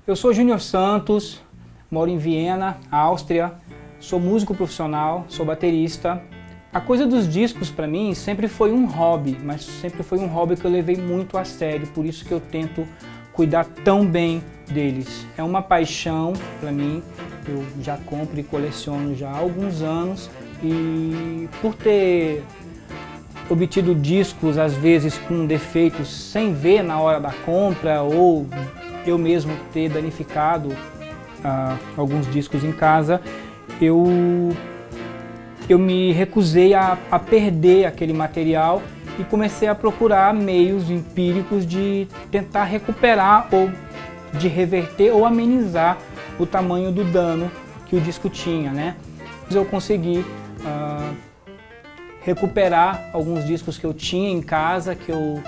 Eu sou Júnior Santos, moro em Viena, Áustria, sou músico profissional, sou baterista. A coisa dos discos para mim sempre foi um hobby, mas sempre foi um hobby que eu levei muito a sério, por isso que eu tento cuidar tão bem deles. É uma paixão para mim, eu já compro e coleciono já há alguns anos e por ter obtido discos às vezes com defeitos sem ver na hora da compra ou eu mesmo ter danificado alguns discos em casa, eu me recusei a perder aquele material e comecei a procurar meios empíricos de tentar recuperar ou de reverter ou amenizar o tamanho do dano que o disco tinha, né? Eu consegui recuperar alguns discos que eu tinha em casa, que eu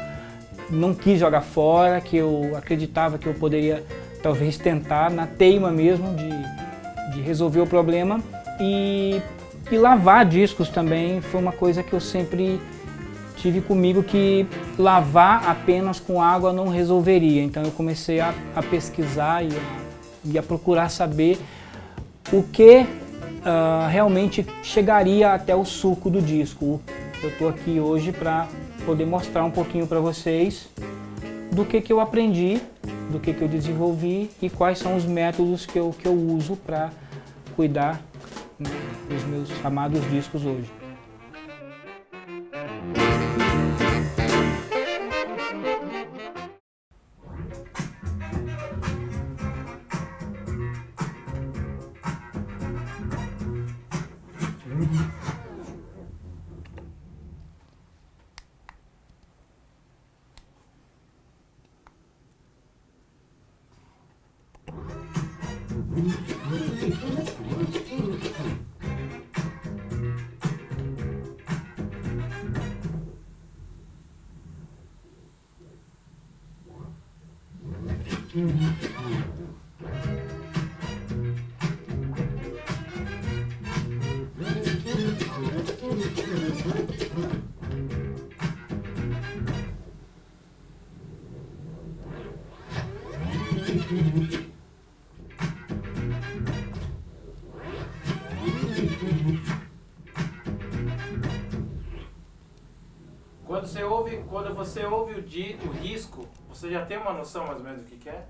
não quis jogar fora, que eu acreditava que eu poderia talvez tentar, na teima mesmo, de resolver o problema. E lavar discos também foi uma coisa que eu sempre tive comigo, que lavar apenas com água não resolveria. Então eu comecei a pesquisar e a procurar saber o que realmente chegaria até o suco do disco. Eu estou aqui hoje para poder mostrar um pouquinho para vocês do que eu aprendi, do que eu desenvolvi e quais são os métodos que eu uso para cuidar, né, dos meus amados discos hoje. Quando você ouve o disco, você já tem uma noção mais ou menos do que é?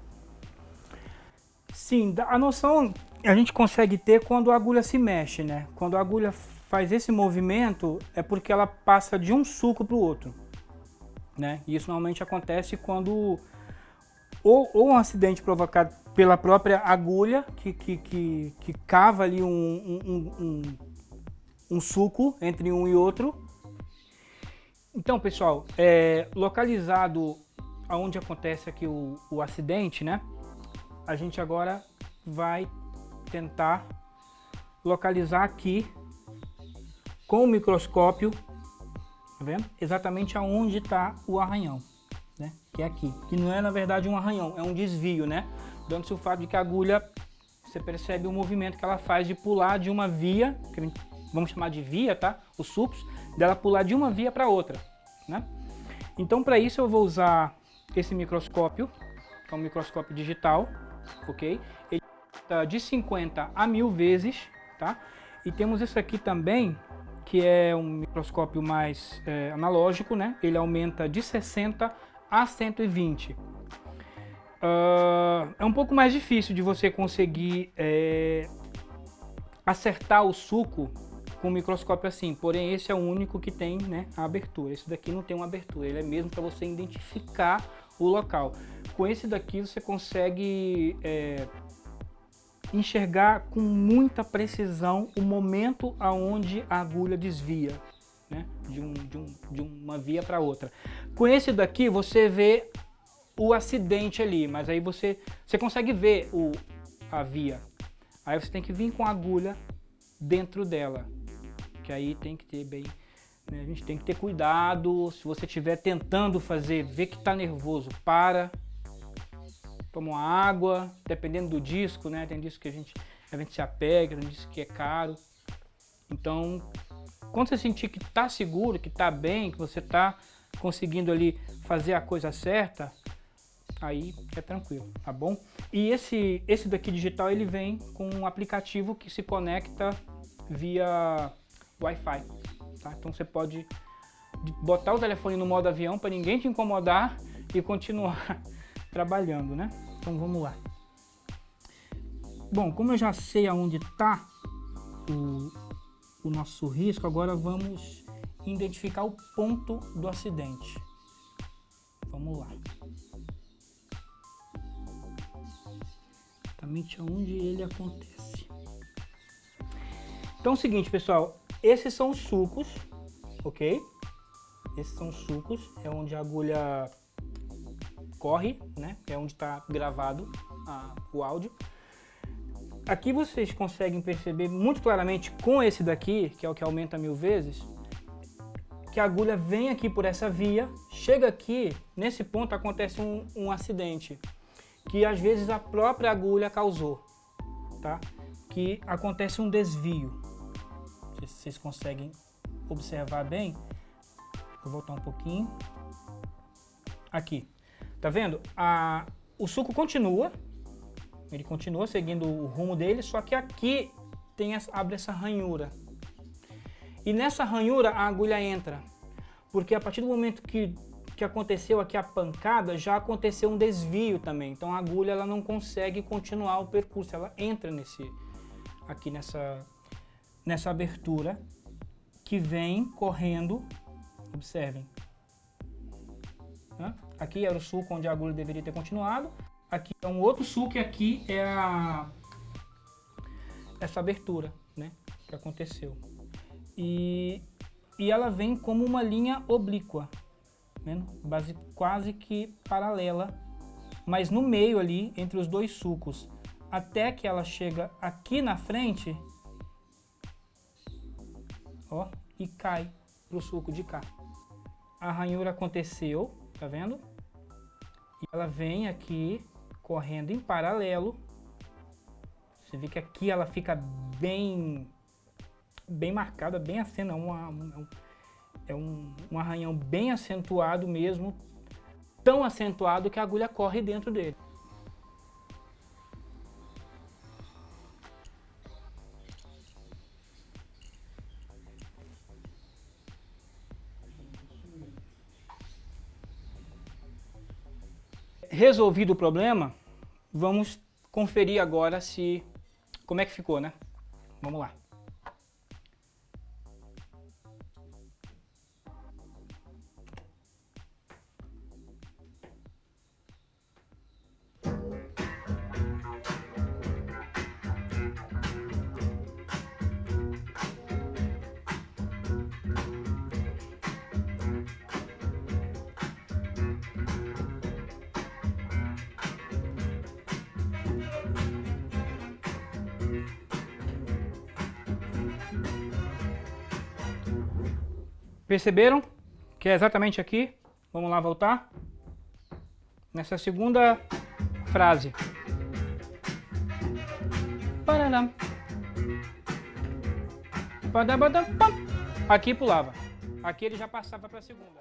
Sim, a noção a gente consegue ter quando a agulha se mexe, né? Quando a agulha faz esse movimento é porque ela passa de um sulco para o outro, né? E isso normalmente acontece quando ou um acidente provocado pela própria agulha que cava ali um sulco entre um e outro. Então, pessoal, localizado aonde acontece aqui o acidente, né? A gente agora vai tentar localizar aqui com o microscópio, tá vendo? Exatamente aonde está o arranhão, né? Que é aqui, que não é na verdade um arranhão, é um desvio, né? Dando-se o fato de que a agulha, você percebe o movimento que ela faz de pular de uma via, que vamos chamar de via, tá? Os sulcos, dela pular de uma via para outra, né? Então, para isso eu vou usar esse microscópio, que é um microscópio digital, ok? Ele está de 50 a 1000 vezes, tá? E temos esse aqui também, que é um microscópio mais analógico, né? Ele aumenta de 60 a 120. É um pouco mais difícil de você conseguir acertar o suco com um microscópio assim, porém esse é o único que tem, né, a abertura. Esse daqui não tem uma abertura, ele é mesmo para você identificar o local. Com esse daqui você consegue enxergar com muita precisão o momento aonde a agulha desvia, né, de uma via para outra. Com esse daqui você vê o acidente ali, mas aí você consegue ver a via. Aí você tem que vir com a agulha dentro dela, que aí tem que ter bem, né, a gente tem que ter cuidado. Se você estiver tentando fazer, ver que está nervoso, toma uma água, dependendo do disco, né? Tem disco que a gente se apega, tem disco que é caro. Então, quando você sentir que está seguro, que está bem, que você está conseguindo ali fazer a coisa certa, aí é tranquilo, tá bom? E esse daqui digital, ele vem com um aplicativo que se conecta via Wi-Fi, tá? Então você pode botar o telefone no modo avião para ninguém te incomodar e continuar trabalhando, né? Então vamos lá. Bom, como eu já sei aonde está o nosso risco, agora vamos identificar o ponto do acidente. Vamos lá. Exatamente onde ele acontece. Então é o seguinte, pessoal, esses são os sulcos, ok? Esses são os sulcos, é onde a agulha corre, né? É onde está gravado o áudio. Aqui vocês conseguem perceber muito claramente com esse daqui, que é o que aumenta 1000 vezes, que a agulha vem aqui por essa via, chega aqui, nesse ponto acontece um acidente, que às vezes a própria agulha causou, tá? Que acontece um desvio. Não sei se vocês conseguem observar bem. Vou voltar um pouquinho. Aqui, tá vendo? O sulco continua, ele continua seguindo o rumo dele, só que aqui abre essa ranhura. E nessa ranhura a agulha entra, porque a partir do momento que aconteceu aqui a pancada, já aconteceu um desvio também. Então a agulha ela não consegue continuar o percurso, ela entra aqui nessa abertura que vem correndo. Observem. Aqui era o sulco onde a agulha deveria ter continuado. Aqui é um outro sulco e aqui é essa abertura, né, que aconteceu. E ela vem como uma linha oblíqua, né, quase que paralela, mas no meio ali, entre os dois sulcos, até que ela chega aqui na frente, ó, e cai pro sulco de cá. A ranhura aconteceu, tá vendo? E ela vem aqui correndo em paralelo. Você vê que aqui ela fica bem marcada, bem acentuada, um arranhão bem acentuado mesmo, tão acentuado que a agulha corre dentro dele. Resolvido o problema, vamos conferir agora como é que ficou, né? Vamos lá. Perceberam que é exatamente aqui? Vamos lá voltar. Nessa segunda frase. Pararam. Aqui pulava. Aqui ele já passava para a segunda.